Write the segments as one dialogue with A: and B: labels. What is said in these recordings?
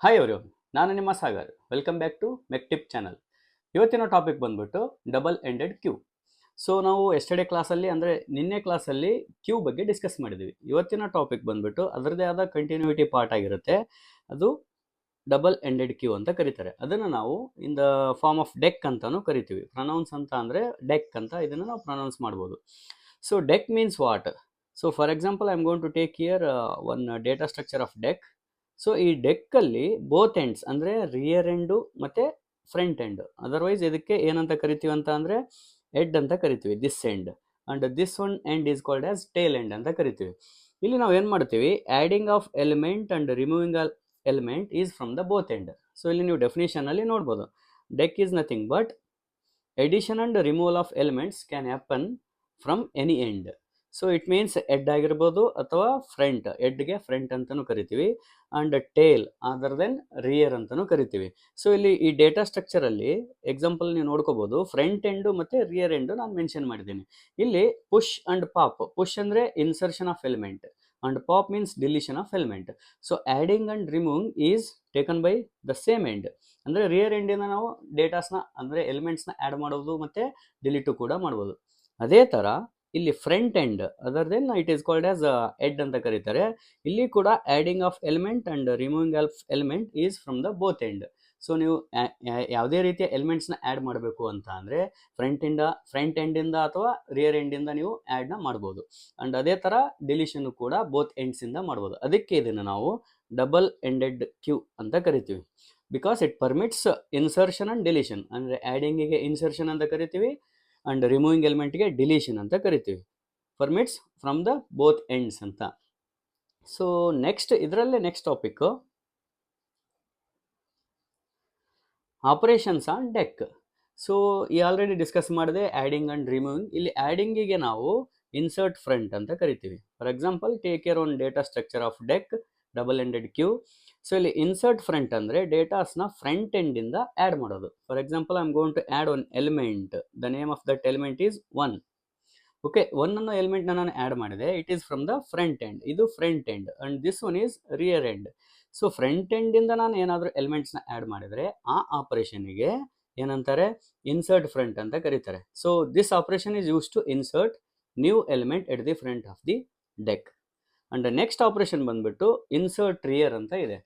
A: Hi everyone, ನಾನು ನಿಮ್ಮ Sagar. Welcome back to ಮೆಕ್ಟಿಪ್ ಚಾನಲ್. ಇವತ್ತಿನ ಟಾಪಿಕ್ ಬಂದ್ಬಿಟ್ಟು ಡಬಲ್ ಎಂಡೆಡ್ ಕ್ಯೂ. ಸೊ ನಾವು ಎಸ್ಟರ್ಡೇ ಕ್ಲಾಸಲ್ಲಿ ಅಂದರೆ ನಿನ್ನೆ ಕ್ಲಾಸಲ್ಲಿ ಕ್ಯೂ ಬಗ್ಗೆ ಡಿಸ್ಕಸ್ ಮಾಡಿದ್ವಿ. ಇವತ್ತಿನ ಟಾಪಿಕ್ ಬಂದ್ಬಿಟ್ಟು ಅದರದೇ ಆದ ಕಂಟಿನ್ಯೂಟಿ ಪಾರ್ಟ್ ಆಗಿರುತ್ತೆ. ಅದು ಡಬಲ್ ಎಂಡೆಡ್ ಕ್ಯೂ ಅಂತ ಕರೀತಾರೆ. ಅದನ್ನು ನಾವು in the form of deque ಅಂತಾನು ಕರಿತೀವಿ. ಪ್ರನೌನ್ಸ್ ಅಂತ ಅಂದರೆ ಡೆಕ್ ಅಂತ ಇದನ್ನು ನಾವು ಪ್ರನೌನ್ಸ್ ಮಾಡ್ಬೋದು. So deque means what? So for example I am going to take here one data structure of deque. So ಈ ಡೆಕ್ಕಲ್ಲಿ ಬೋತ್ ಎಂಡ್ಸ್ ಅಂದರೆ ರಿಯರ್ ಎಂಡು ಮತ್ತು ಫ್ರಂಟ್ ಎಂಡ್, ಅದರ್ವೈಸ್ ಇದಕ್ಕೆ ಏನಂತ ಕರಿತೀವಿ ಅಂತ ಅಂದರೆ ಎಡ್ ಅಂತ ಕರಿತೀವಿ, this end. And this one end is called as tail end ಅಂತ ಕರಿತೀವಿ. ಇಲ್ಲಿ ನಾವು ಏನು ಮಾಡ್ತೀವಿ, adding of element and removing element is from the both end. So ಇಲ್ಲಿ ನೀವು ಡೆಫಿನೇಷನಲ್ಲಿ ನೋಡ್ಬೋದು, deque is nothing but addition and removal of elements can happen from any end. So it means head ಆಗಿರ್ಬೋದು ಅಥವಾ ಫ್ರಂಟ್, ಎಡ್ಗೆ front ಅಂತಲೂ ಕರಿತೀವಿ, and tail other than rear ಅಂತಲೂ ಕರಿತೀವಿ. ಸೊ ಇಲ್ಲಿ ಈ ಡೇಟಾ ಸ್ಟ್ರಕ್ಚರಲ್ಲಿ ಎಕ್ಸಾಂಪಲ್ ನೀವು ನೋಡ್ಕೋಬೋದು, ಫ್ರಂಟ್ ಎಂಡು ಮತ್ತು ರಿಯರ್ ಎಂಡು ನಾನು ಮೆನ್ಷನ್ ಮಾಡಿದ್ದೀನಿ. ಇಲ್ಲಿ ಪುಷ್ ಆ್ಯಂಡ್ ಪಾಪ್. ಪುಷ್ ಅಂದರೆ insertion of element and pop means deletion of element. So adding and removing is taken by the same end. ಅಂದರೆ ರಿಯರ್ ಎಂಡಿಂದ ನಾವು ಡೇಟಾಸ್ನ ಅಂದರೆ ಎಲಿಮೆಂಟ್ಸ್ನ ಆ್ಯಡ್ ಮಾಡೋದು ಮತ್ತು ಡಿಲೀಟು ಕೂಡ ಮಾಡ್ಬೋದು. ಅದೇ ಥರ ಇಲ್ಲಿ front end other then it is called as head ಅಂತ ಕರೀತಾರೆ. ಇಲ್ಲಿ ಕೂಡ adding of element and removing of element is from the both end. So ನೀವು ಯಾವುದೇ ರೀತಿಯ ಎಲಿಮೆಂಟ್ಸ್ನ ಆ್ಯಡ್ ಮಾಡಬೇಕು ಅಂತ ಅಂದರೆ ಫ್ರಂಟ್ ಎಂಡಿಂದ ಅಥವಾ ರಿಯರ್ ಎಂಡಿಂದ ನೀವು ಆ್ಯಡ್ನ ಮಾಡ್ಬೋದು. ಆ್ಯಂಡ್ ಅದೇ ಥರ ಡಿಲೀಷನ್ ಕೂಡ ಬೋತ್ ಎಂಡ್ಸಿಂದ ಮಾಡ್ಬೋದು. ಅದಕ್ಕೆ ಇದನ್ನು ನಾವು ಡಬಲ್ ಎಂಡೆಡ್ ಕ್ಯೂ ಅಂತ ಕರಿತೀವಿ. Because it permits insertion and deletion. ಅಂದರೆ ಆ್ಯಡಿಂಗಿಗೆ ಇನ್ಸರ್ಷನ್ ಅಂತ ಕರಿತೀವಿ ಆ್ಯಂಡ್ ರಿಮೂವಿಂಗ್ ಎಲಿಮೆಂಟ್ಗೆ ಡಿಲೀಷನ್ ಅಂತ ಕರಿತೀವಿ. Permits from the both ends ಅಂತ. ಸೊ ಇದರಲ್ಲೇ next topic operations on deque. So ಈ ಆಲ್ರೆಡಿ ಡಿಸ್ಕಸ್ ಮಾಡಿದೆ ಆ್ಯಡಿಂಗ್ ಆ್ಯಂಡ್ ರಿಮೂವಿಂಗ್. ಇಲ್ಲಿ ಆ್ಯಡಿಂಗಿಗೆ ನಾವು ಇನ್ಸರ್ಟ್ ಫ್ರಂಟ್ ಅಂತ ಕರಿತೀವಿ. For example take care one data structure of deque double ended queue. So ಇಲ್ಲಿ ಇನ್ಸರ್ಟ್ ಫ್ರಂಟ್ ಅಂದರೆ ಡೇಟಾಸ್ನ ಫ್ರಂಟ್ ಎಂಡಿಂದ ಆ್ಯಡ್ ಮಾಡೋದು. For example I am going to add one element. The name of that element is 1. Okay, 1 ಅನ್ನೋ ಎಲಿಮೆಂಟ್ನ ನಾನು add ಮಾಡಿದೆ. It is from the front end. ಇದು front end and this one is rear end. So front ಎಂಡಿಂದ ನಾನು ಏನಾದರೂ ಎಲಿಮೆಂಟ್ಸ್ನ add ಮಾಡಿದರೆ ಆ ಆಪರೇಷನ್ಗೆ ಏನಂತಾರೆ, ಇನ್ಸರ್ಟ್ ಫ್ರಂಟ್ ಅಂತ ಕರೀತಾರೆ. So this operation is use to insert new element at the front of the deque. And next operation ಬಂದ್ಬಿಟ್ಟು insert rear ಅಂತ ಇದೆ.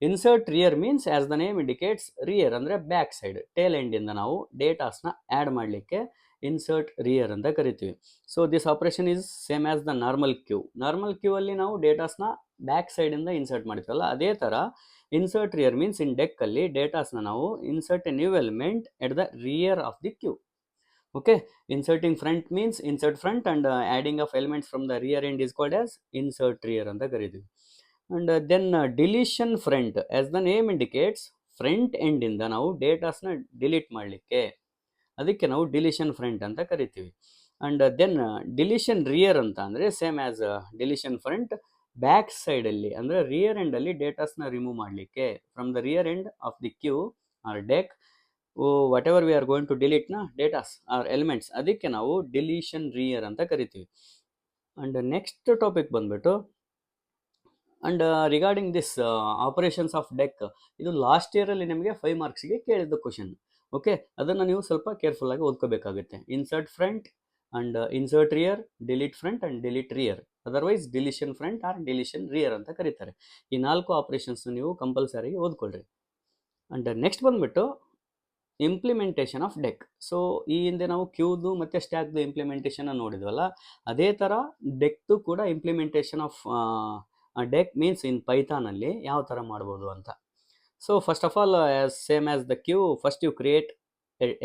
A: Insert rear means as the name indicates rear ಅಂದರೆ back side, tail ಎಂಡಿಂದ ನಾವು ಡೇಟಾಸ್ನ add ಮಾಡಲಿಕ್ಕೆ insert rear ಅಂತ ಕರಿತೀವಿ. So this operation is same as the normal queue. Normal queue ಅಲ್ಲಿ ನಾವು ಡೇಟಾಸ್ನ ಬ್ಯಾಕ್ ಸೈಡಿಂದ ಇನ್ಸರ್ಟ್ ಮಾಡ್ತೀವಲ್ಲ, ಅದೇ ಥರ ಇನ್ಸರ್ಟ್ ರಿಯರ್ ಮೀನ್ಸ್ ಇನ್ ಡೆಕ್ಕಲ್ಲಿ ಡೇಟಾಸ್ನ ನಾವು insert a new element at the rear of the queue. Okay, inserting front means insert front and adding of elements from the rear end is called as insert rear ಅಂತ ಕರೀತೀವಿ. And then deletion front, as the name indicates, front ಎಂಡಿಂದ ನಾವು ಡೇಟಾಸ್ನ delete ಮಾಡಲಿಕ್ಕೆ, ಅದಕ್ಕೆ ನಾವು deletion front ಅಂತ ಕರಿತೀವಿ. ಆ್ಯಂಡ್ ದೆನ್ ಡಿಲಿಷನ್ ರಿಯರ್ ಅಂತ ಅಂದರೆ same as deletion front, back ಸೈಡಲ್ಲಿ ಅಂದರೆ ರಿಯರ್ ಎಂಡಲ್ಲಿ ಡೇಟಾಸ್ನ ರಿಮೂವ್ ಮಾಡಲಿಕ್ಕೆ from the rear end of the queue or deque, whatever we are going to ಡಿಲೀಟ್ನ ಡೇಟಾಸ್ ಆರ್ ಎಲಿಮೆಂಟ್ಸ್, ಅದಕ್ಕೆ ನಾವು ಡಿಲೀಷನ್ ರಿಯರ್ ಅಂತ ಕರಿತೀವಿ. ಆ್ಯಂಡ್ ನೆಕ್ಸ್ಟ್ ಟಾಪಿಕ್ ಬಂದ್ಬಿಟ್ಟು and regarding this operations of deque, ಇದು ಲಾಸ್ಟ್ ಇಯರಲ್ಲಿ ನಿಮಗೆ 5 ಮಾರ್ಕ್ಸಿಗೆ ಕೇಳಿದ್ದು ಕ್ವಶನ್. ಓಕೆ, ಅದನ್ನು ನೀವು ಸ್ವಲ್ಪ ಕೇರ್ಫುಲ್ಲಾಗಿ ಓದ್ಕೋಬೇಕಾಗುತ್ತೆ. Insert front and insert rear, delete front and delete rear, otherwise deletion front or deletion rear ಅಂತ ಕರೀತಾರೆ. ಈ 4 ಆಪರೇಷನ್ಸ್ ನೀವು ಕಂಪಲ್ಸರಿ ಓದ್ಕೊಳ್ರಿ. ಆ್ಯಂಡ್ ನೆಕ್ಸ್ಟ್ ಬಂದ್ಬಿಟ್ಟು ಇಂಪ್ಲಿಮೆಂಟೇಷನ್ ಆಫ್ ಡೆಕ್. ಸೊ ಈ ಹಿಂದೆ ನಾವು ಕ್ಯೂದು ಮತ್ತು ಸ್ಟ್ಯಾಕ್ದು ಇಂಪ್ಲಿಮೆಂಟೇಷನ್ ನೋಡಿದ್ವಲ್ಲ, ಅದೇ ಥರ ಡೆಕ್ದು ಕೂಡ implementation of deque means in ಪೈಥಾನಲ್ಲಿ ಯಾವ ಥರ ಮಾಡ್ಬೋದು ಅಂತ. So first of all, same as the queue, first you create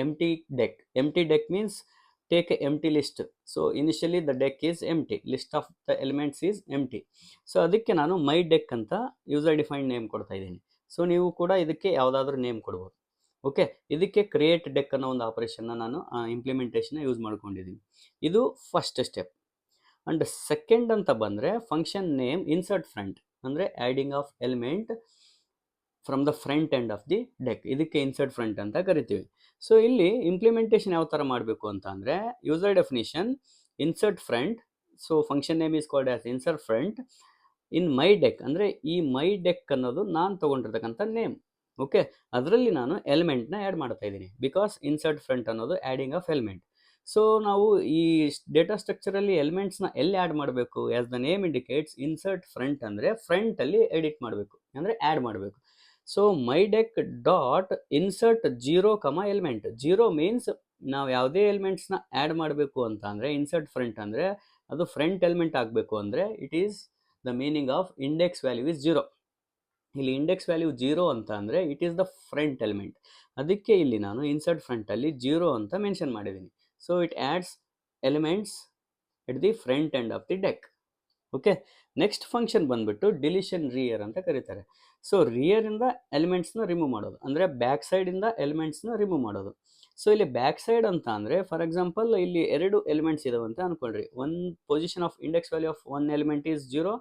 A: empty deque. Empty deque means take a empty list. So initially the deque is empty, list of the elements is empty. So ಅದಕ್ಕೆ ನಾನು my deque ಅಂತ user defined name ಕೊಡ್ತಾ ಇದ್ದೀನಿ. So ನೀವು ಕೂಡ ಇದಕ್ಕೆ ಯಾವುದಾದ್ರೂ name ಕೊಡ್ಬೋದು. ಓಕೆ, ಇದಕ್ಕೆ ಕ್ರಿಯೇಟ್ ಡೆಕ್ ಅನ್ನೋ ಒಂದು ಆಪರೇಷನ್ನ ನಾನು ಇಂಪ್ಲಿಮೆಂಟೇಷನ್ ಯೂಸ್ ಮಾಡ್ಕೊಂಡಿದ್ದೀನಿ. ಇದು ಫಸ್ಟ್ ಸ್ಟೆಪ್. ಆ್ಯಂಡ್ ಸೆಕೆಂಡ್ ಅಂತ ಬಂದರೆ ಫಂಕ್ಷನ್ ನೇಮ್ ಇನ್ಸರ್ಟ್ ಫ್ರಂಟ್, ಅಂದರೆ adding of element from the front end of the deck, ಇದಕ್ಕೆ ಇನ್ಸರ್ಟ್ ಫ್ರಂಟ್ ಅಂತ ಕರಿತೀವಿ. ಸೊ ಇಲ್ಲಿ ಇಂಪ್ಲಿಮೆಂಟೇಷನ್ ಯಾವ ಥರ ಮಾಡಬೇಕು ಅಂತ ಅಂದರೆ, user definition insert front, so function name is called as insert front, in my deque ಅಂದರೆ ಈ ಮೈ ಡೆಕ್ ಅನ್ನೋದು ನಾನು ತೊಗೊಂಡಿರ್ತಕ್ಕಂಥ ನೇಮ್. ಓಕೆ, ಅದರಲ್ಲಿ ನಾನು ಎಲಿಮೆಂಟ್ನ ಆ್ಯಡ್ ಮಾಡ್ತಾ ಇದ್ದೀನಿ ಬಿಕಾಸ್ ಇನ್ಸರ್ಟ್ ಫ್ರಂಟ್ ಅನ್ನೋದು ಆ್ಯಡಿಂಗ್ ಆಫ್ ಎಲಿಮೆಂಟ್. ಸೊ ನಾವು ಈ ಡೇಟಾ ಸ್ಟ್ರಕ್ಚರಲ್ಲಿ ಎಲಿಮೆಂಟ್ಸ್ನ ಎಲ್ಲಿ ಆ್ಯಡ್ ಮಾಡಬೇಕು? As the name indicates, insert front ಅಂದರೆ ಫ್ರಂಟಲ್ಲಿ ಎಡಿಟ್ ಮಾಡಬೇಕು, ಅಂದರೆ ಆ್ಯಡ್ ಮಾಡಬೇಕು. So my deque dot insert 0, element. 0 means ನಾವು ಯಾವುದೇ ಎಲಿಮೆಂಟ್ಸ್ನ ಆ್ಯಡ್ ಮಾಡಬೇಕು ಅಂತ ಅಂದರೆ ಇನ್ಸರ್ಟ್ ಫ್ರಂಟ್ ಅಂದರೆ ಅದು ಫ್ರಂಟ್ ಎಲಿಮೆಂಟ್ ಆಗಬೇಕು ಅಂದರೆ it is the meaning of index value is 0. ಇಲ್ಲಿ ಇಂಡೆಕ್ಸ್ ವ್ಯಾಲ್ಯೂ 0 ಅಂತ ಅಂದರೆ it is the front element. ಅದಕ್ಕೆ ಇಲ್ಲಿ ನಾನು ಇನ್ಸರ್ಟ್ ಫ್ರಂಟಲ್ಲಿ 0 ಅಂತ ಮೆನ್ಷನ್ ಮಾಡಿದ್ದೀನಿ. So it ads elements at the front end of the deck. Okay, next function ಬಂದ್ಬಿಟ್ಟು deletion rear ಅಂತ ಕರೀತಾರೆ. ಸೊ ರಿಯರಿಂದ ಎಲಿಮೆಂಟ್ಸ್ನ ರಿಮೂವ್ ಮಾಡೋದು, ಅಂದರೆ ಬ್ಯಾಕ್ ಸೈಡಿಂದ ಎಲಿಮೆಂಟ್ಸ್ನ ರಿಮೂವ್ ಮಾಡೋದು. ಸೊ ಇಲ್ಲಿ ಬ್ಯಾಕ್ ಸೈಡ್ ಅಂತ ಅಂದರೆ ಫಾರ್ ಎಕ್ಸಾಂಪಲ್ ಇಲ್ಲಿ 2 ಎಲಿಮೆಂಟ್ಸ್ ಇದಾವೆ ಅಂತ ಅಂದ್ಕೊಳ್ರಿ. One position of index value of one element is 0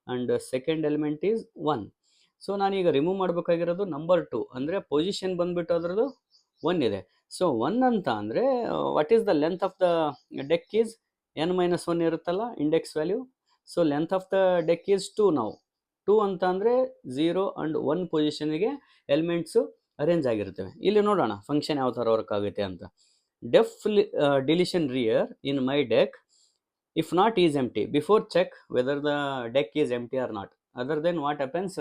A: and second element is 1. So ನಾನೀಗ ರಿಮೂವ್ ಮಾಡಬೇಕಾಗಿರೋದು ನಂಬರ್ 2, ಅಂದರೆ ಪೊಸಿಷನ್ ಬಂದ್ಬಿಟ್ಟು ಅದರದ್ದು 1 ಇದೆ. ಸೊ 1 ಅಂತ ಅಂದರೆ what is the length of the deque is n-1 ಇರುತ್ತಲ್ಲ index value. So length of the deque is 2. ನಾವು 2 ಅಂತ ಅಂದರೆ 0 ಆ್ಯಂಡ್ 1 ಪೊಸಿಷನ್ಗೆ ಎಲಿಮೆಂಟ್ಸು ಅರೇಂಜ್ ಆಗಿರ್ತವೆ. ಇಲ್ಲಿ ನೋಡೋಣ ಫಂಕ್ಷನ್ ಯಾವ ಥರ ವರ್ಕ್ ಆಗುತ್ತೆ ಅಂತ. Def deletion rear in my deque if not is empty, before check whether the deque is empty or not. Other than what happens,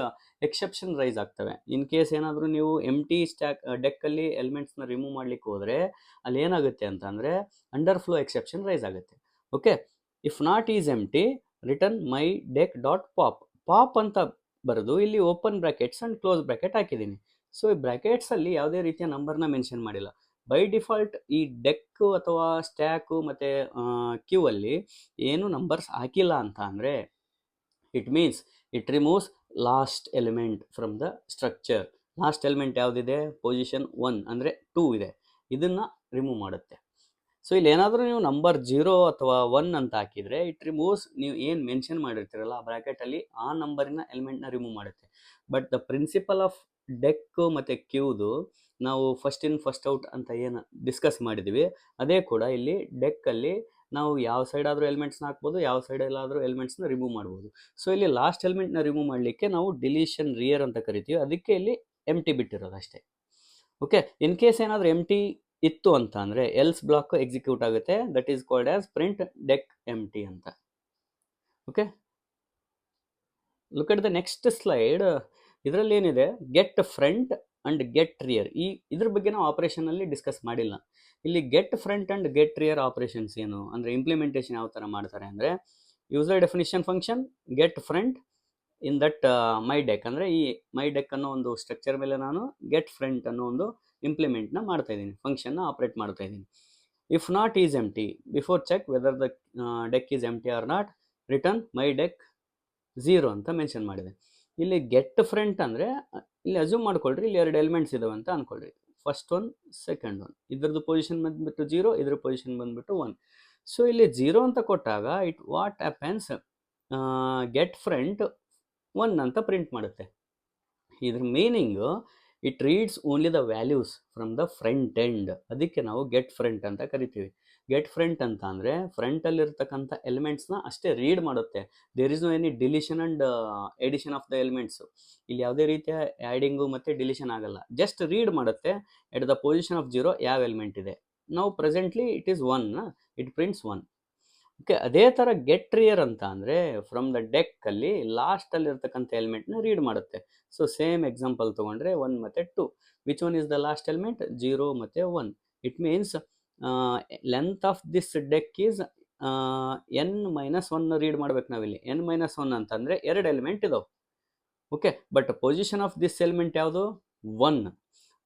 A: exception raise ಆಗ್ತವೆ. ಇನ್ ಕೇಸ್ ಏನಾದರೂ ನೀವು ಎಂಟಿ ಡೆಕ್ಕಲ್ಲಿ ಎಲಿಮೆಂಟ್ಸ್ನ ರಿಮೂವ್ ಮಾಡ್ಲಿಕ್ಕೆ ಹೋದರೆ ಅಲ್ಲಿ ಏನಾಗುತ್ತೆ ಅಂತ ಅಂದರೆ ಅಂಡರ್ ಫ್ಲೋ ಎಕ್ಸೆಪ್ಷನ್ ರೈಸ್ ಆಗುತ್ತೆ. Okay, if not is empty return my deque dot pop ಅಂತ ಬರೆದು ಇಲ್ಲಿ open brackets and close bracket ಹಾಕಿದ್ದೀನಿ. ಸೊ ಈ ಬ್ರ್ಯಾಕೆಟ್ಸಲ್ಲಿ ಯಾವುದೇ ರೀತಿಯ ನಂಬರ್ನ ಮೆನ್ಷನ್ ಮಾಡಿಲ್ಲ. ಬೈ ಡಿಫಾಲ್ಟ್ ಈ ಡೆಕ್ಕು ಅಥವಾ ಸ್ಟ್ಯಾಕು ಮತ್ತು ಕ್ಯೂ ಅಲ್ಲಿ ಏನು ನಂಬರ್ಸ್ ಹಾಕಿಲ್ಲ ಅಂತ ಅಂದರೆ it means it removes last element from the structure. Last element ಯಾವುದಿದೆ? ಪೊಸಿಷನ್ 1 ಅಂದರೆ 2 ಇದೆ, ಇದನ್ನು ರಿಮೂವ್ ಮಾಡುತ್ತೆ. ಸೊ ಇಲ್ಲಿ ಏನಾದರೂ ನೀವು ನಂಬರ್ 0 ಅಥವಾ 1 ಅಂತ ಹಾಕಿದರೆ ಇಟ್ ರಿಮೂವ್ಸ್, ನೀವು ಏನು ಮೆನ್ಷನ್ ಮಾಡಿರ್ತೀರಲ್ಲ ಆ ಬ್ರ್ಯಾಕೆಟಲ್ಲಿ ಆ ನಂಬರಿನ ಎಲಿಮೆಂಟ್ನ ರಿಮೂವ್ ಮಾಡುತ್ತೆ. ಬಟ್ ದ ಪ್ರಿನ್ಸಿಪಲ್ ಆಫ್ ಡೆಕ್ಕು ಮತ್ತು ಕ್ಯೂದು ನಾವು ಫಸ್ಟ್ ಇನ್ ಫಸ್ಟ್ ಔಟ್ ಅಂತ ಏನು ಡಿಸ್ಕಸ್ ಮಾಡಿದ್ದೀವಿ ಅದೇ ಕೂಡ ಇಲ್ಲಿ ಡೆಕ್ಕಲ್ಲಿ ನಾವು ಯಾವ ಸೈಡ್ ಆದರೂ ಎಲಿಮೆಂಟ್ಸ್ನ ಹಾಕ್ಬೋದು, ಯಾವ ಸೈಡಲ್ಲಾದರೂ ಎಲಿಮೆಂಟ್ಸ್ನ ರಿಮೂವ್ ಮಾಡ್ಬೋದು. ಸೊ ಇಲ್ಲಿ ಲಾಸ್ಟ್ ಎಲಿಮೆಂಟ್ನ ರಿಮೂವ್ ಮಾಡಲಿಕ್ಕೆ ನಾವು ಡಿಲಿಷನ್ ರಿಯರ್ ಅಂತ ಕರಿತೀವಿ, ಅದಕ್ಕೆ ಇಲ್ಲಿ ಎಂಟಿ ಬಿಟ್ಟಿರೋದು ಅಷ್ಟೇ. ಓಕೆ, ಇನ್ ಕೇಸ್ ಏನಾದರೂ ಎಂಟಿ ಇತ್ತು ಅಂತ ಅಂದರೆ ಎಲ್ಸ್ ಬ್ಲಾಕ್ ಎಕ್ಸಿಕ್ಯೂಟ್ ಆಗುತ್ತೆ, that is called as print deque empty ಅಂತ. Okay, look at the next slide. ಇದರಲ್ಲಿ ಏನಿದೆ, get front and get rear. ಇದ್ರ ಬಗ್ಗೆ ನಾವು ಆಪರೇಷನಲ್ಲಿ ಡಿಸ್ಕಸ್ ಮಾಡಿಲ್ಲ. ಇಲ್ಲಿ get front and get rear operations ಏನು ಅಂದರೆ ಇಂಪ್ಲಿಮೆಂಟೇಷನ್ ಯಾವ ಥರ ಮಾಡ್ತಾರೆ ಅಂದರೆ user definition function get front in that my deque, ಅಂದರೆ ಈ ಮೈ ಡೆಕ್ ಅನ್ನೋ ಒಂದು ಸ್ಟ್ರಕ್ಚರ್ ಮೇಲೆ ನಾನು ಗೆಟ್ ಫ್ರಂಟ್ ಅನ್ನೋ ಒಂದು ಇಂಪ್ಲಿಮೆಂಟ್ನ ಮಾಡ್ತಾ ಇದ್ದೀನಿ, ಫಂಕ್ಷನ್ನ ಆಪ್ರೇಟ್ ಮಾಡ್ತಾ ಇದ್ದೀನಿ. If not is empty, before check whether the deque is empty or not, return my deque 0 ಅಂತ ಮೆನ್ಷನ್ ಮಾಡಿದೆ. ಇಲ್ಲಿ ಗೆಟ್ ಫ್ರಂಟ್ ಅಂದರೆ ಇಲ್ಲಿ ಅಸ್ಯೂಮ್ ಮಾಡ್ಕೊಳ್ರಿ ಇಲ್ಲಿ 2 ಎಲಿಮೆಂಟ್ಸ್ ಇದಾವೆ ಅಂತ ಅಂದ್ಕೊಳ್ರಿ, ಫಸ್ಟ್ ಒನ್ ಸೆಕೆಂಡ್ ಒನ್. ಇದ್ರದ್ದು ಪೊಸಿಷನ್ ಬಂದುಬಿಟ್ಟು 0, ಇದ್ರ ಪೊಸಿಷನ್ ಬಂದುಬಿಟ್ಟು 1. ಸೊ ಇಲ್ಲಿ 0 ಅಂತ ಕೊಟ್ಟಾಗ it what happens, get front 1 ಅಂತ ಪ್ರಿಂಟ್ ಮಾಡುತ್ತೆ. ಇದ್ರ meaning it reads only the values from the front end, ಅದಕ್ಕೆ ನಾವು ಗೆಟ್ ಫ್ರಂಟ್ ಅಂತ ಕರಿತೀವಿ. ಗೆಟ್ ಫ್ರಂಟ್ ಅಂತ ಅಂದರೆ ಫ್ರಂಟಲ್ಲಿರ್ತಕ್ಕಂಥ ಎಲಿಮೆಂಟ್ಸ್ನ ಅಷ್ಟೇ ರೀಡ್ ಮಾಡುತ್ತೆ. There is no any deletion and addition of the elements. ಇಲ್ಲಿ ಯಾವುದೇ ರೀತಿಯ ಆ್ಯಡಿಂಗು ಮತ್ತು ಡಿಲಿಷನ್ ಆಗಲ್ಲ, ಜಸ್ಟ್ ರೀಡ್ ಮಾಡುತ್ತೆ ಎಟ್ ದ ಪೊಸಿಷನ್ ಆಫ್ 0 ಯಾವ ಎಲಿಮೆಂಟ್ ಇದೆ. ನಾವು presently it is 1, it prints 1. Okay, ಅದೇ ಥರ ಗೆಟ್ ರಿಯರ್ ಅಂತ ಅಂದರೆ ಫ್ರಮ್ ದ ಡೆಕ್ಕಲ್ಲಿ ಲಾಸ್ಟಲ್ಲಿರ್ತಕ್ಕಂಥ ಎಲಿಮೆಂಟ್ನ ರೀಡ್ ಮಾಡುತ್ತೆ. ಸೊ ಸೇಮ್ ಎಕ್ಸಾಂಪಲ್ ತೊಗೊಂಡ್ರೆ 1 ಮತ್ತು 2, which one is the last element? 0 ಮತ್ತು 1. It means length of this deck is n-1 read ಮಾಡ್ಬೇಕು ನಾವಿಲ್ಲಿ. n-1 ಅಂತಂದರೆ 2 ಎಲಿಮೆಂಟ್ ಇದಾವೆ. Okay, but position of this element ಯಾವುದು?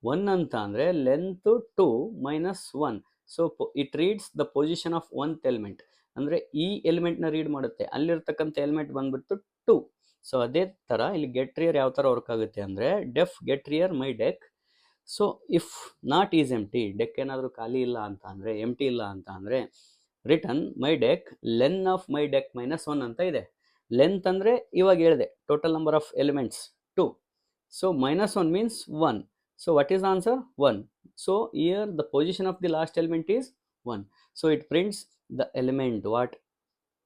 A: 1 ಅಂತ ಅಂದರೆ length 2 - 1. So it reads the position of 1th element, ಅಂದರೆ ಈ ಎಲಿಮೆಂಟ್ನ ರೀಡ್ ಮಾಡುತ್ತೆ, ಅಲ್ಲಿರ್ತಕ್ಕಂಥ ಎಲಿಮೆಂಟ್ ಬಂದ್ಬಿಟ್ಟು 2. ಸೊ ಅದೇ ಥರ ಇಲ್ಲಿ ಗೆಟ್ ರಿಯರ್ ಯಾವ ಥರ ವರ್ಕ್ ಆಗುತ್ತೆ ಅಂದರೆ def get rear my deque. So if not is empty, deque ಏನಾದರೂ ಖಾಲಿ ಇಲ್ಲ ಅಂತ ಅಂದರೆ ಎಂಟಿ ಇಲ್ಲ ಅಂತ ಅಂದರೆ return my deque len of my deque -1 ಅಂತ ಇದೆ. ಲೆಂತ್ ಅಂದರೆ ಇವಾಗ ಹೇಳಿದೆ total number of elements 2. So -1 means 1. So what is answer? 1. So here the position of the last element is 1. So it prints the element, what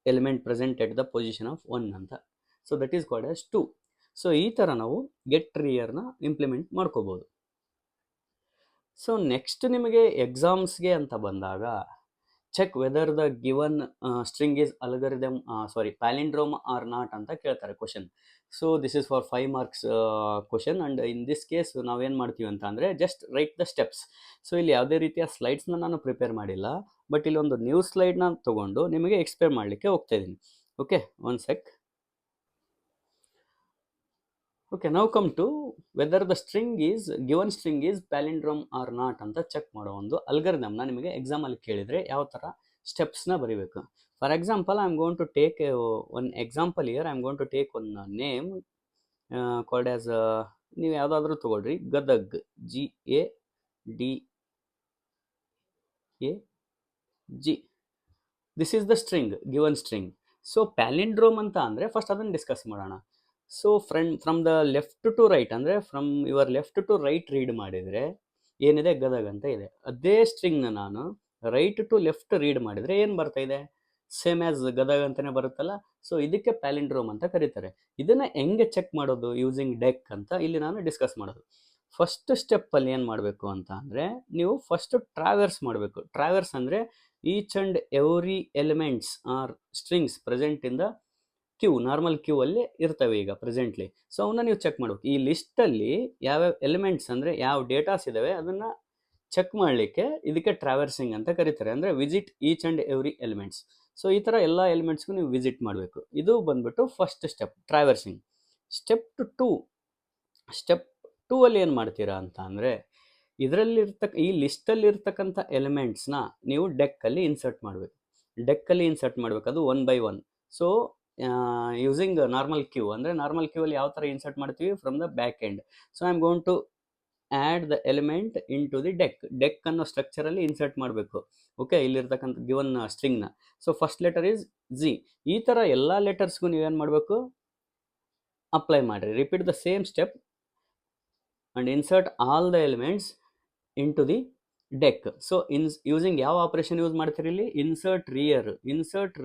A: element present at the position of 1 ಅಂತ. So that is called as two. So ಈ ಥರ ನಾವು get ರಿಯರ್ನ implement ಮಾಡ್ಕೋಬೋದು. So next ನಿಮಗೆ ಎಕ್ಸಾಮ್ಸ್ಗೆ ಅಂತ ಬಂದಾಗ check whether the given string is algorithm palindrome or not ಅಂತ ಕೇಳ್ತಾರೆ question. So this is for 5 marks question. And in this case ನಾವೇನು ಮಾಡ್ತೀವಿ ಅಂತ ಅಂದರೆ just write the steps. So ಇಲ್ಲಿ ಯಾವುದೇ ರೀತಿಯ ಸ್ಲೈಡ್ಸ್ನ ನಾನು ಪ್ರಿಪೇರ್ ಮಾಡಿಲ್ಲ, ಬಟ್ ಇಲ್ಲಿ ಒಂದು ನ್ಯೂ ಸ್ಲೈಡ್ನ ತೊಗೊಂಡು ನಿಮಗೆ ಎಕ್ಸ್ಪ್ಲೇನ್ ಮಾಡಲಿಕ್ಕೆ ಹೋಗ್ತಾ ಇದ್ದೀನಿ. Okay, one sec. ಓಕೆ, ನಾವು come to whether the given string is palindrome or not ಅಂತ ಚೆಕ್ ಮಾಡೋ ಒಂದು ಅಲ್ಗರಿದಮ್ನ ನಿಮಗೆ ಎಕ್ಸಾಮಲ್ಲಿ ಕೇಳಿದರೆ ಯಾವ ಥರ ಸ್ಟೆಪ್ಸ್ನ ಬರೀಬೇಕು. For example, I am going to take one example here. I am going to take one name called as, ನೀವು ಯಾವುದಾದ್ರೂ ತೊಗೊಳ್ರಿ, Gadag, GADAG. This is the string, given string. So palindrome ಅಂತ ಅಂದರೆ ಫಸ್ಟ್ ಅದನ್ನು ಡಿಸ್ಕಸ್ ಮಾಡೋಣ. So from the left to right, ಅಂದರೆ from your left to right read ಮಾಡಿದರೆ ಏನಿದೆ, ಗದಗ್ ಅಂತ ಇದೆ. ಅದೇ ಸ್ಟ್ರಿಂಗ್ನ ನಾನು ರೈಟ್ ಟು ಲೆಫ್ಟ್ ರೀಡ್ ಮಾಡಿದರೆ ಏನು ಬರ್ತಾ ಇದೆ, ಸೇಮ್ ಆ್ಯಸ್ ಗದಗ್ ಅಂತಲೇ ಬರುತ್ತಲ್ಲ. ಸೊ ಇದಕ್ಕೆ ಪ್ಯಾಲಿಂಡ್ರೋಮ್ ಅಂತ ಕರೀತಾರೆ. ಇದನ್ನು ಹೆಂಗೆ ಚೆಕ್ ಮಾಡೋದು ಯೂಸಿಂಗ್ ಡೆಕ್ ಅಂತ ಇಲ್ಲಿ ನಾನು ಡಿಸ್ಕಸ್ ಮಾಡೋದು. ಫಸ್ಟ್ ಸ್ಟೆಪ್ಪಲ್ಲಿ ಏನು ಮಾಡಬೇಕು ಅಂತ ಅಂದರೆ, ನೀವು ಫಸ್ಟ್ ಟ್ರಾವೆರ್ಸ್ ಮಾಡಬೇಕು. ಟ್ರಾವೆರ್ಸ್ ಅಂದರೆ each and every elements or strings present in the queue, normal queue ಅಲ್ಲಿ ಇರ್ತವೆ ಈಗ ಪ್ರೆಸೆಂಟ್ಲಿ. ಸೊ ಅವನ್ನ ನೀವು ಚೆಕ್ ಮಾಡಬೇಕು. ಈ ಲಿಸ್ಟಲ್ಲಿ ಯಾವ್ಯಾವ ಎಲಿಮೆಂಟ್ಸ್ ಅಂದರೆ ಯಾವ ಡೇಟಾಸ್ ಇದ್ದಾವೆ ಅದನ್ನು ಚೆಕ್ ಮಾಡಲಿಕ್ಕೆ ಇದಕ್ಕೆ ಟ್ರಾವೆರ್ಸಿಂಗ್ ಅಂತ ಕರೀತಾರೆ. ಅಂದರೆ visit each and every elements. So ಈ ಥರ ಎಲ್ಲ ಎಲಿಮೆಂಟ್ಸ್ಗೂ ನೀವು ವಿಸಿಟ್ ಮಾಡಬೇಕು. ಇದು ಬಂದ್ಬಿಟ್ಟು ಫಸ್ಟ್ ಸ್ಟೆಪ್, ಟ್ರಾವೆರ್ಸಿಂಗ್. ಸ್ಟೆಪ್ ಟೂ ಅಲ್ಲಿ ಏನು ಮಾಡ್ತೀರಾ ಅಂತ ಅಂದರೆ, ಈ ಲಿಸ್ಟಲ್ಲಿರ್ತಕ್ಕಂಥ ಎಲಿಮೆಂಟ್ಸ್ನ ನೀವು ಡೆಕ್ಕಲ್ಲಿ ಇನ್ಸರ್ಟ್ ಮಾಡಬೇಕು. ಅದು 1 by 1. So using normal queue, ಅಂದರೆ ನಾರ್ಮಲ್ ಕ್ಯೂ ಅಲ್ಲಿ ಯಾವ ಥರ ಇನ್ಸರ್ಟ್ ಮಾಡ್ತೀವಿ, from the back end. So I am going to add the element into the deque ಅನ್ನೋ ಸ್ಟ್ರಕ್ಚರಲ್ಲಿ ಇನ್ಸರ್ಟ್ ಮಾಡಬೇಕು. ಓಕೆ, ಇಲ್ಲಿರ್ತಕ್ಕಂಥ ಗಿವನ್ ಸ್ಟ್ರಿಂಗ್ನ. So first letter is G. ಈ ಥರ ಎಲ್ಲ ಲೆಟರ್ಸ್ಗೂ ನೀವೇನು ಮಾಡಬೇಕು, ಅಪ್ಲೈ ಮಾಡಿರಿ. Repeat the same step and insert all the elements into the deque. So using ಯಾವ ಆಪರೇಷನ್ ಯೂಸ್ ಮಾಡ್ತೀರಿ ಇಲ್ಲಿ, ಇನ್ಸರ್ಟ್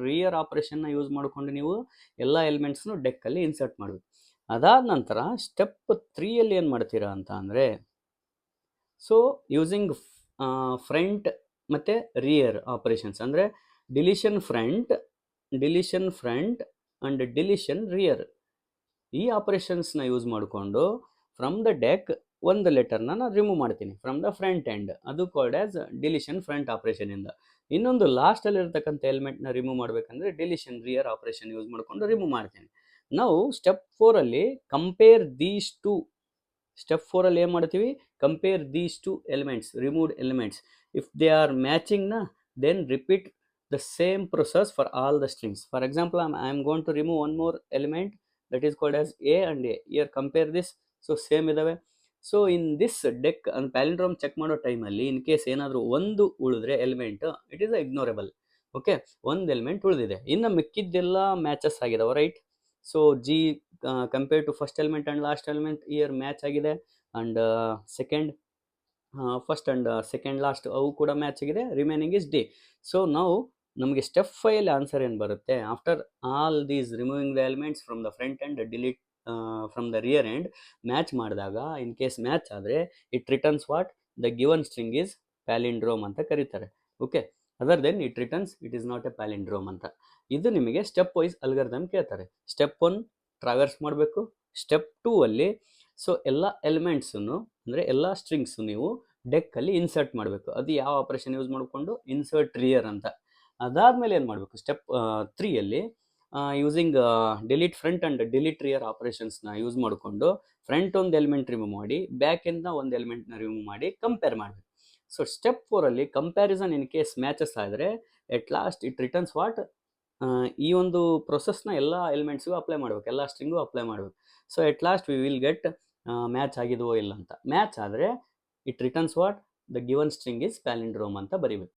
A: ರಿಯರ್ ಆಪರೇಷನ್ನ ಯೂಸ್ ಮಾಡಿಕೊಂಡು ನೀವು ಎಲ್ಲ ಎಲಿಮೆಂಟ್ಸ್ನು ಡೆಕ್ಕಲ್ಲಿ ಇನ್ಸರ್ಟ್ ಮಾಡಬೇಕು. ಅದಾದ ನಂತರ ಸ್ಟೆಪ್ 3ಅಲ್ಲಿ ಏನು ಮಾಡ್ತೀರಾ ಅಂತ ಅಂದರೆ, ಸೊ ಯೂಸಿಂಗ್ ಫ್ರಂಟ್ ಮತ್ತು ರಿಯರ್ ಆಪರೇಷನ್ಸ್, ಅಂದರೆ deletion front and deletion rear, ಈ ಆಪರೇಷನ್ಸ್ನ ಯೂಸ್ ಮಾಡಿಕೊಂಡು ಫ್ರಮ್ ದ ಡೆಕ್ ಒಂದು ಲೆಟರ್ನ ನಾನು ರಿಮೂವ್ ಮಾಡ್ತೀನಿ ಫ್ರಮ್ ದ ಫ್ರಂಟ್ ಎಂಡ್. ಅದು ಕಾಲ್ಡ್ ಆಸ್ ಡಿಲಿಷನ್ ಫ್ರಂಟ್ ಆಪರೇಷನಿಂದ. ಇನ್ನೊಂದು ಲಾಸ್ಟಲ್ಲಿ ಇರ್ತಕ್ಕಂಥ ಎಲಿಮೆಂಟ್ನ ರಿಮೂವ್ ಮಾಡಬೇಕಂದ್ರೆ ಡಿಲಿಷನ್ ರಿಯರ್ ಆಪರೇಷನ್ ಯೂಸ್ ಮಾಡಿಕೊಂಡು ರಿಮೂವ್ ಮಾಡ್ತೀನಿ. ನಾವು ಸ್ಟೆಪ್ 4ಅಲ್ಲಿ ಕಂಪೇರ್ ದೀಸ್ ಟು. ಸ್ಟೆಪ್ 4ಅಲ್ಲಿ ಏನು ಮಾಡ್ತೀವಿ, compare these two elements, removed elements. If they R ಮ್ಯಾಚಿಂಗ್ನ, then repeat the same process for all the strings. For example, I am going to remove one more element that is called as A and A. Here compare this. So same ಇದಾವೆ. So in this deque palindrome check ಮಾಡೋ ಟೈಮಲ್ಲಿ in case ಏನಾದರೂ ಒಂದು ಉಳಿದ್ರೆ element, it is ignorable. Okay, ಒಂದು element ಉಳಿದಿದೆ, ಇನ್ನು ಮಿಕ್ಕಿದ್ದೆಲ್ಲ ಮ್ಯಾಚಸ್ ಆಗಿದಾವೆ, right. So G compare two first element and last element here match ಆಗಿದೆ. And first and second last ಅವು ಕೂಡ ಮ್ಯಾಚ್ ಆಗಿದೆ. Remaining is D. ಸೊ ನಾವು ನಮಗೆ ಸ್ಟೆಪ್ 5ಅಲ್ಲಿ ಆನ್ಸರ್ ಏನು ಬರುತ್ತೆ, after all these removing the elements from the front end, delete from the rear end, match ಮಾಡಿದಾಗ in case match ಆದರೆ it returns what, the given string is palindrome ಅಂತ ಕರೀತಾರೆ. Okay, other then it returns it is not a palindrome ಅಂತ. ಇದು ನಿಮಗೆ step wise algorithm ಕೇಳ್ತಾರೆ. Step 1 traverse ಮಾಡಬೇಕು. Step 2ಅಲ್ಲಿ so ಎಲ್ಲ ಎಲಿಮೆಂಟ್ಸನ್ನು, ಅಂದರೆ ಎಲ್ಲ ಸ್ಟ್ರಿಂಗ್ಸು ನೀವು ಡೆಕ್ಕಲ್ಲಿ ಇನ್ಸರ್ಟ್ ಮಾಡಬೇಕು. ಅದು ಯಾವ ಆಪರೇಷನ್ ಯೂಸ್ ಮಾಡಿಕೊಂಡು, ಇನ್ಸರ್ಟ್ ರಿಯರ್ ಅಂತ. ಅದಾದಮೇಲೆ ಏನು ಮಾಡಬೇಕು, ಸ್ಟೆಪ್ 3ಅಲ್ಲಿ using delete front and delete rear ಆಪರೇಷನ್ಸ್ನ ಯೂಸ್ ಮಾಡಿಕೊಂಡು ಫ್ರಂಟ್ ಒಂದು ಎಲಿಮೆಂಟ್ ರಿಮೂವ್ ಮಾಡಿ, ಬ್ಯಾಕಿಂದ ಒಂದು ಎಲಿಮೆಂಟ್ನ ರಿಮೂವ್ ಮಾಡಿ ಕಂಪೇರ್ ಮಾಡಬೇಕು. ಸೊ ಸ್ಟೆಪ್ 4ಅಲ್ಲಿ ಕಂಪ್ಯಾರಿಸನ್ ಇನ್ ಕೇಸ್ ಮ್ಯಾಚಸ್ ಆದರೆ at last it returns what, ಈ ಒಂದು ಪ್ರೊಸೆಸ್ನ ಎಲ್ಲ ಎಲಿಮೆಂಟ್ಸ್ಗೂ ಅಪ್ಲೈ ಮಾಡಬೇಕು, ಎಲ್ಲ ಸ್ಟ್ರಿಂಗೂ ಅಪ್ಲೈ ಮಾಡಬೇಕು. So at last we will get match ಆಗಿದವೋ ಇಲ್ಲ ಅಂತ. ಮ್ಯಾಚ್ ಆದರೆ it returns what, the given string is palindrome ಅಂತ ಬರೀಬೇಕು.